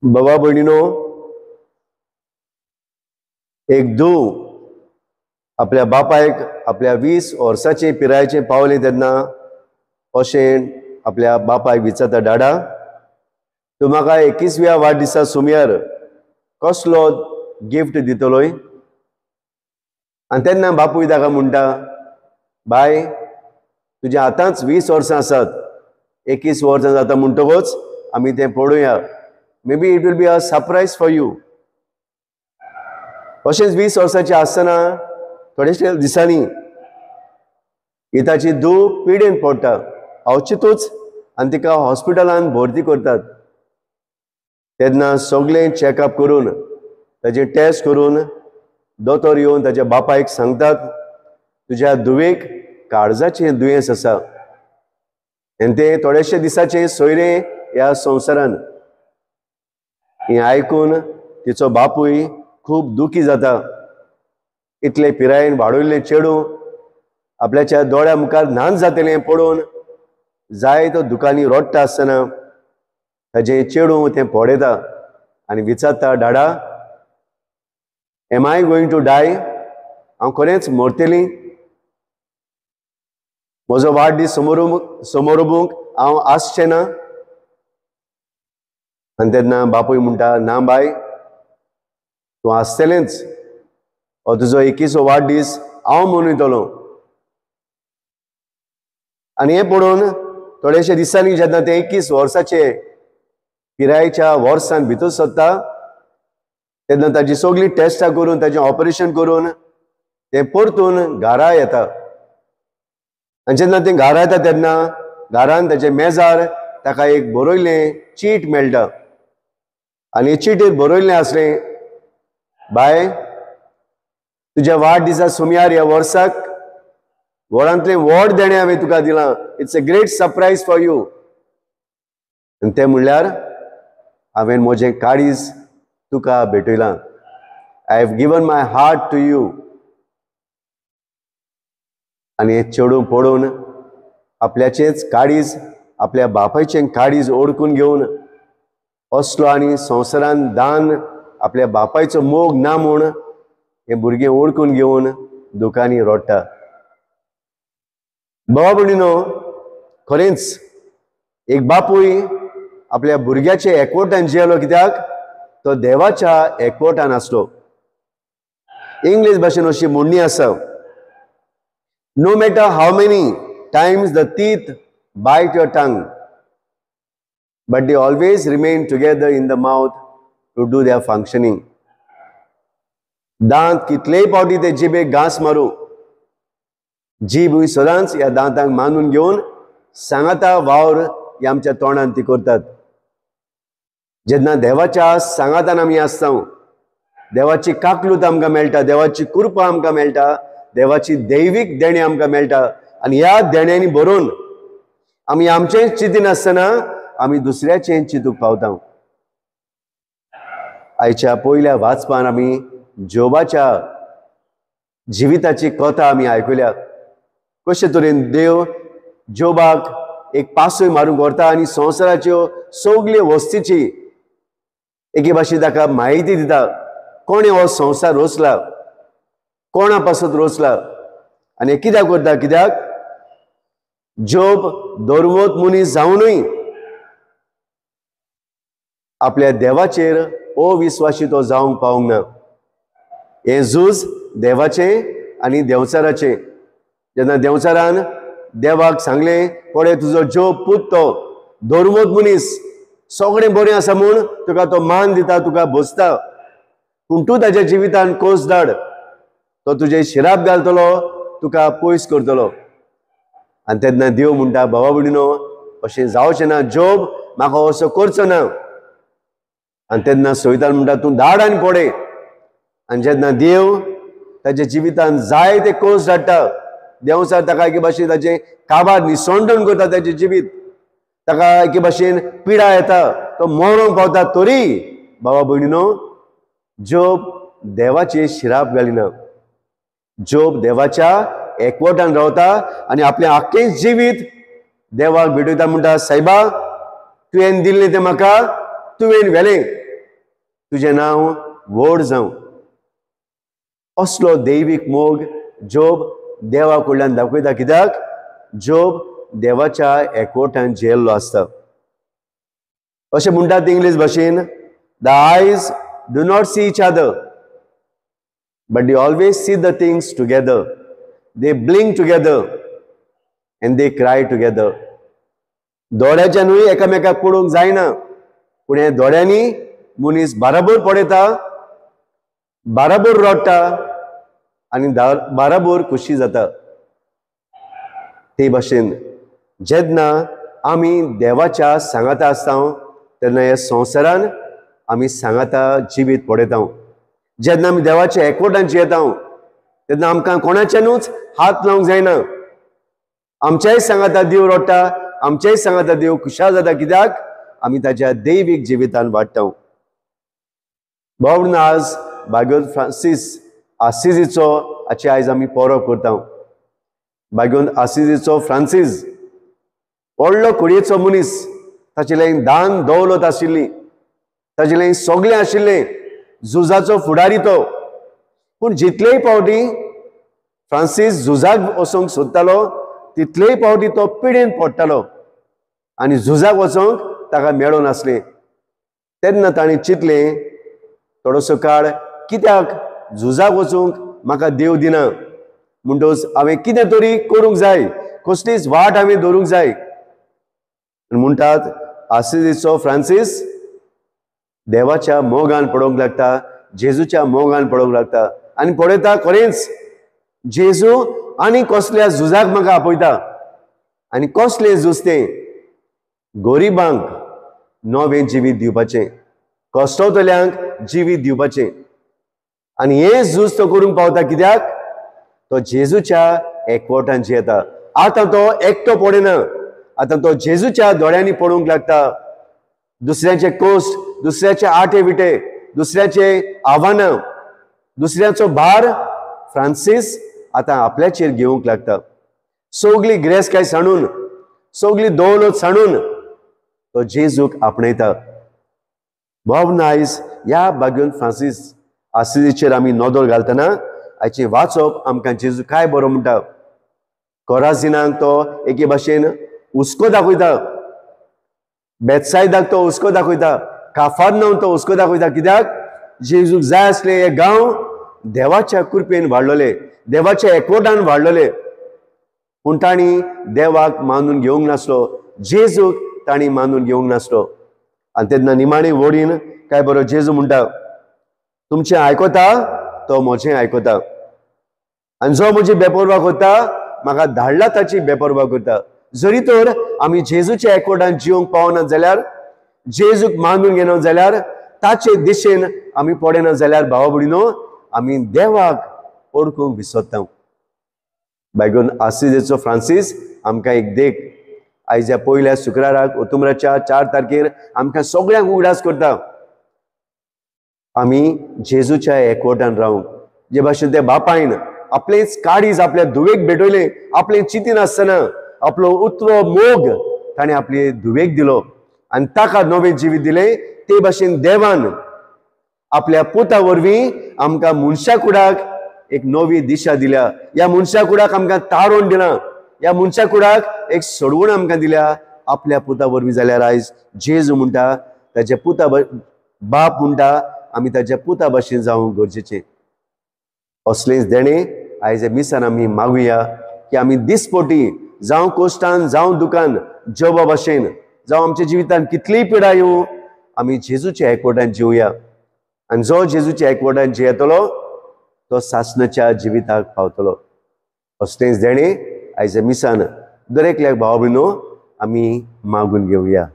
बाबा भयणीनो, एक धू आपल्या बापायक आपल्या 20 वर्साचे पिरायेचे पावले तेन्ना अशें आपल्या बापायक विचारता, डाडा तूं म्हाका 21व्या वाडदिसा सुमयार कसलो गिफ्ट दितलोय? आनी तेन्ना बापूय ताका म्हणटा, बाय तुज्या आतांच 20 वर्सां आसात, 21 वर्सां जाता म्हणटकूच आमी तें पळोवया. Maybe it will be a surprise for you. अशेंच 20 वर्सांचे आसतना थोडेशे दिसांनी ताची धूव पिडेन पडटा, अवचितूच, आनी तिका हॉस्पिटलांत भरती करतात. तेन्ना सगळें चॅकअप करून ताचे टेस्ट करून दोतोर येवन ताच्या बापायक सांगतात, तुज्या धुवेक काळजाचें दुयेंस आसा आनी ते थोडेशे दिसाचे सोयरे ह्या संवसारान. हें आयकून तिचो बापूय खूब दुखी जाता. इतले पिरायेन वाडयल्लें चेडूं आपल्याच्या दोळ्या मुखार ल्हान जातलें पळोवन जायतो दुखांनी रडटा आसतना ताजें चेडूं तें पळयता आनी विचारता, dada am I going to die? हांव खरेंच मरतलीं? म्हजो वाडदीस समोरुंक हांव आसचें ना? आनी तेन्ना बापूय म्हणटा, ना बाय, तूं आसतलेंच. हो तुजो 21वो वाडदीस हांव मनयतलों. आनी हें पळोवन थोडेशे दिसांनी जेन्ना ते 21 वर्साचे पिरायेच्या वर्सान भितर सरता तेन्ना ताची सगळीं टेस्टां करून ताचें ऑपरेशन करून तें परतून घरा येता. आनी जेन्ना तें घरा येता तेन्ना घरान ताचे मेजार ताका एक बरयल्लें चीट मेळटा. आनी चिटीर बरयल्लें आसलें, बाय तुज्या वाडदिसा सुमयार ह्या वर्साक व्हडांतलें व्हड देणें हांवें तुका दिलां. It's a great surprise for you. आनी तें म्हणल्यार हांवें म्हजें काळीज तुका भेटयलां. I have given my heart to you. आनी हें चेडूं पळोवन आपल्याचेंच काळीज, आपल्या बापायचें काळीज ओडकून घेवन असलो आनी संवसारान दान आपल्या बापायचो मोग ना म्हूण हें भुरगें ओडकून घेवन दुखांनी रडटा. बाबा भयणीनो, खरेंच एक बापूय आपल्या भुरग्याचे एकवटान जियेलो, कित्याक तो देवाच्या एकवटान आसलो. इंग्लीश भाशेन अशी म्हणणी आसा, no matter how many times the teeth bite your tongue, but they always remain together in the mouth to do their functioning. दांत कितलेय पावटी ते जिबेक घास मारू, जीब ही सदांच ह्या दांतांक मानून घेवन सांगाता वावर हे आमच्या तोंडान ती करतात. जेन्ना देवाच्या सांगातान आमी आसता, देवाची काकलूत आमकां मेळटा, देवाची कृपा आमकां मेळटा, देवाची दैवीक देणी आमकां मेळटा. आनी ह्या देण्यांनी भरून आमी आमचेंच चिंतिनासतना आमी दुसऱ्याचें चिंतूक पावता. आयच्या पयल्या वाचपान आमी जोबाच्या जिविताची कथा आमी आयकल्या. कशे तरेन देव जोबाक एक पासय मारूंक व्हरता आनी संवसाराच्यो सगल्यो वस्तीची एके भाशेन ताका म्हायती दिता, कोणें हो संवसार रचला, कोणा पासत रचला आनी हें कित्याक करता? कित्याक जोब धर्मोत मनीस जावनूय आपल्या देवाचेर अविस्वासी तो जावंक पावूंक ना. हें झूज देवाचें आनी देंवचाराचें. जेन्ना देंवचारान देवाक सांगलें, पळय तुजो जोब पूत तो धर्मोत मनीस, सगळें बरें आसा म्हूण तुका तो मान दिता, तुका भोसता, पूण तूं ताच्या जिवितान कोस धाड, तो तुजे शिराप घालतलो, तुका पयस करतलो. आनी तेन्ना देव म्हणटा, बाबा भयणीनो, अशें जावचें ना, जोब म्हाका असो करचो ना. आनी तेन्ना सैतान म्हणटा, तूं धाड आनी पळय. आनी जेन्ना देव ताच्या जिवितान जाय ते कोस धाडटा, देंवचार ताका एके भाशेन ताचें काबार निसंडून करता ताचें जिवीत, ताका एके भाशेन पिडा येता, तो मरोंक पावता, तरी बाबा भयणीनो, जोब देवाचे शिराप घालिना. जोब देवाच्या एकवटान रावता आनी आपलें आख्खें जिवीत देवाक भेटयता. म्हणटा, सायबा तुवें दिल्लें तें म्हाका तुवें व्हेलें, तुझे नाव व्हड जावं. असलो दैवीक मोग जोब देवा कडल्यान दाखयता. कित्याक जोब देवाच्या एकवटान जियेल्लो आसता. अशें म्हणटात इंग्लीश भाशेन, the eyes do not see each other but they always see the things together. They blink together and they cry together. दोळ्याच्यानूय एकामेकाक पडूंक जायना, पूण हे दोळ्यांनी मनीस बाराबोर पडयता, बाराबोर रडटा आनी बाराबोर खुशी जाता. ते भाशेन जेन्ना आमी देवाच्या सांगाता आसता तेन्ना ह्या संवसारान आमी सांगाता जिवीत पडयता. जेन्ना आमी देवाच्या एकवटान जियेता तेन्ना आमकां कोणाच्यानूच हात लावंक जायना. आमच्याय सांगाता देव रडटा, आमच्याय सांगाता देव खुशाल जाता. कित्याक आमी ताच्या दैवीक जिवितान वाडटा. म्हणून आज भाग्यवंत फ्रांसीस आसिजीचो आयज आमी परब करता. भाग्यवंत आसिजीचो फ्रांसीस व्हडलो कुडयेचो मनीस. ताचेलें दान दौलत आशिल्ली, ताचेलें सगळें आशिल्लें, झुजाचो फुडारी तो. पूण जितलेय फावटी फ्रांसीस झुजाक वचूंक सोदतालो तितलेय फावटी तो पिडेन पडटालो आनी झुजाक वचूंक ताका मेळो नासलें. तेन्ना ताणें चिंतलें थोडोसो काळ कित्याक झुजाक वचूंक म्हाका देव दिना. म्हणटच हांवें कितें तरी करूंक जाय, कसलीच वाट हांवें धरूंक जाय. म्हणटात आसिजीचो फ्रांसीस देवाच्या मोगान पडोवंक लागता, जेजूच्या मोगान पडोवंक लागता आनी पळयता खरेंच जेजू आनी कसल्या झुजाक म्हाका आपयता. आनी कसलें झूज तें? गरिबांक नवें जिवीत दिवपाचें, कश्टवतल्यांक जिवीत दिवपाचें. आनी हें झूज तो करूंक पावता. कित्याक तो जेजूच्या एकवटान जियेता. आतां तो एकटो पडना, आतां तो जेजूच्या दोळ्यांनी पडूंक लागता. दुसऱ्याचे कोश्ट, दुसऱ्याचे आटे विटे, दुसऱ्याचे आव्हानां, दुसऱ्याचो भार फ्रांसीस आतां आपल्याचेर घेवंक लागता. सगळी गिरेस्तकाय सांडून, सगळी दौलत सांडून तो जेजूक आपणयता. भावन आयज ह्या भाग्यवंत फ्रांसीस आसिजीचेर आमी नदर घालतना आयचें वाचप आमकां जेजू काय बरो म्हणटा. कोराझिनाक तो एके भाशेन हुस्को दाखयता, बेतसायदाक तो हुस्को दाखयता, काफारनाहूम तो हुस्को दाखयता. कित्याक जेजूक जाय आसले हे गांव देवाच्या कृपेन वाडलेले, देवाच्या एकवटान वाडलेले. पूण तांणी देवाक मानून घेवंक नासलो, जेजूक तांणी मानून घेवंक नासलो. आनी तेन्ना निमाणे वडीन काय बरो जेजू म्हणटा, तुमचें आयकता तो म्हजें आयकता, आनी जो म्हजी बेपरवा करता म्हाका धाडला ताची बेपरवा करता. जरी तर आमी जेजूच्या एकवटान जिवंक पावना जाल्यार, जेजूक मानून घेना जाल्यार, ताचे दिशेन आमी पडना जाल्यार भावा भयणीनो आमी देवाक ओळखूंक विसरता. भाग्यवंत आसिजीचो फ्रांसीस आमकां एक देख आयज ह्या पयल्या शुक्राराक ऑक्टोबराच्या 4 तारखेर आमकां सगळ्यांक उगडास करता. आमी जेजूच्या एकवटान रावंक, जे भाशेन ते बापायन आपलेच काळीज आपल्या धुवेक भेटयलें. आपलें चिंती नासतना आपलो उतरो मोग ताणें आपले धुवेक दिलो आनी ताका नवें जिवीत दिलें. ते भाशेन देवान आपल्या पुता वरवीं आमकां मनशा कुडाक एक नवी दिशा दिल्या. ह्या मनशा कुडाक आमकां तारोन दिना, ह्या मनशा कुडाक एक सोडवण आमकां दिल्या आपल्या पुता वरवीं. जाल्यार आयज जेजू म्हणटा ताच्या पुता बाप म्हणटा आमी ताच्या पुता भाशेन जावंक गरजेचें. असलेंच देणें आयज हे मिसान आमी मागुया की आमी दिसपोटी जावं कोश्टान जावं दुखान जॉबा भाशेन जावं आमच्या जिवितान कितलीय पिडा येवं आमी जेजूच्या एकवटान जिवया. आनी जो जेजूच्या एकवटान जियेतलो तो सासणाच्या जिविताक पावतलो. असलेंच देणें आयज हे मिसान दरेकल्याक भावा भयणो आमी मागून घेवया.